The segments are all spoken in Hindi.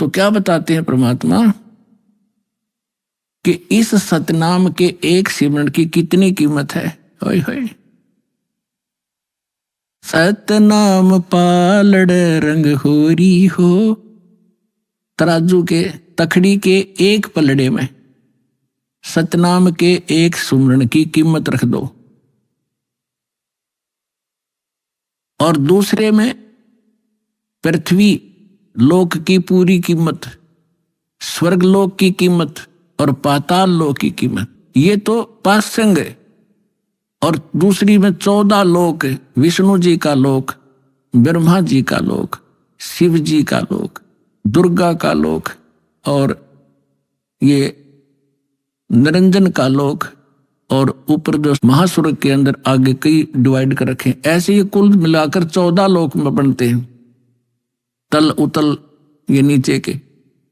तो क्या बताते हैं परमात्मा कि इस सतनाम के एक सिमरन की कितनी कीमत है। होय होय। सतनाम पालड़ रंग होरी हो। तराजू के तखड़ी के एक पलड़े में सतनाम के एक सुमरण की कीमत रख दो और दूसरे में पृथ्वी लोक की पूरी कीमत, स्वर्ग लोक की कीमत और पाताल लोक की कीमत, ये तो पासंग है। और दूसरी में 14 लोक, विष्णु जी का लोक, ब्रह्मा जी का लोक, शिव जी का लोक, दुर्गा का लोक और ये निरंजन का लोक और ऊपर जो महास्वर्ग के अंदर आगे कई डिवाइड कर रखे। ऐसे ये कुल मिलाकर 14 लोक में बनते हैं, तल उतल ये नीचे के।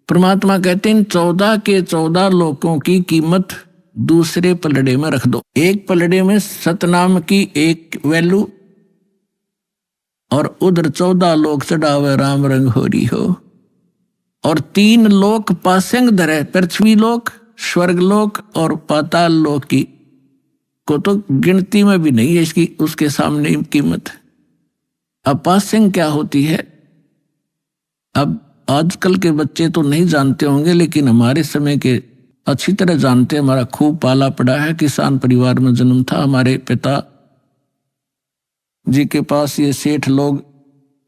परमात्मा कहते हैं 14 के 14 लोकों की कीमत दूसरे पलड़े में रख दो। एक पलड़े में सतनाम की एक वैल्यू और उधर 14 लोक चढ़ावे राम रंग होरी हो। और 3 लोक पासंग धरे, पृथ्वी लोक, स्वर्ग लोक और पाताल लोक की को तो गिनती में भी नहीं है इसकी, उसके सामने कीमत। अब पासंग क्या होती है? अब आजकल के बच्चे तो नहीं जानते होंगे, लेकिन हमारे समय के अच्छी तरह जानते। हमारा खूब पाला पड़ा है, किसान परिवार में जन्म था। हमारे पिता जी के पास ये सेठ लोग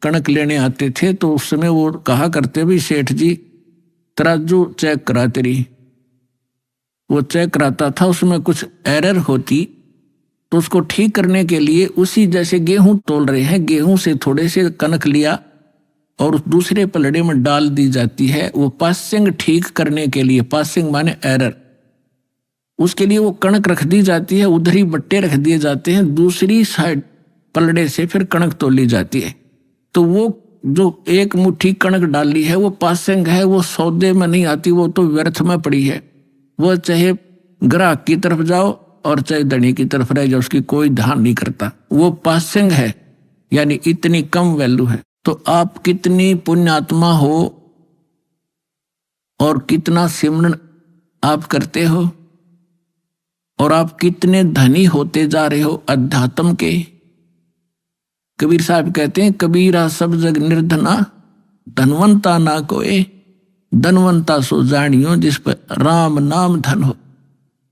कणक लेने आते थे, तो उस समय वो कहा करते भी सेठ जी तराजू चेक करा तेरी। वो चेक कराता था, उसमें कुछ एरर होती तो उसको ठीक करने के लिए उसी जैसे गेहूं तोल रहे हैं, गेहूं से थोड़े से कणक लिया और दूसरे पलड़े में डाल दी जाती है। वो पासिंग ठीक करने के लिए, पासिंग माने एरर, उसके लिए वो कणक रख दी जाती है, उधर ही बट्टे रख दिए जाते हैं, दूसरी साइड पलड़े से फिर कणक तोली जाती है। तो वो जो एक मुट्ठी कणक डाली है वो पासिंग है, वो सौदे में नहीं आती, वो तो व्यर्थ में पड़ी है। वो चाहे ग्राहक की तरफ जाओ और चाहे धनी की तरफ रह जाओ, उसकी कोई ध्यान नहीं करता। वो पासिंग है, यानी इतनी कम वैल्यू है। तो आप कितनी पुण्यात्मा हो और कितना सिमरन आप करते हो और आप कितने धनी होते जा रहे हो अध्यात्म के। कबीर साहब कहते हैं, कबीरा सब जग निर्धना, धनवंता ना कोई, धनवंता सो जानियो जिस पर राम नाम धन हो।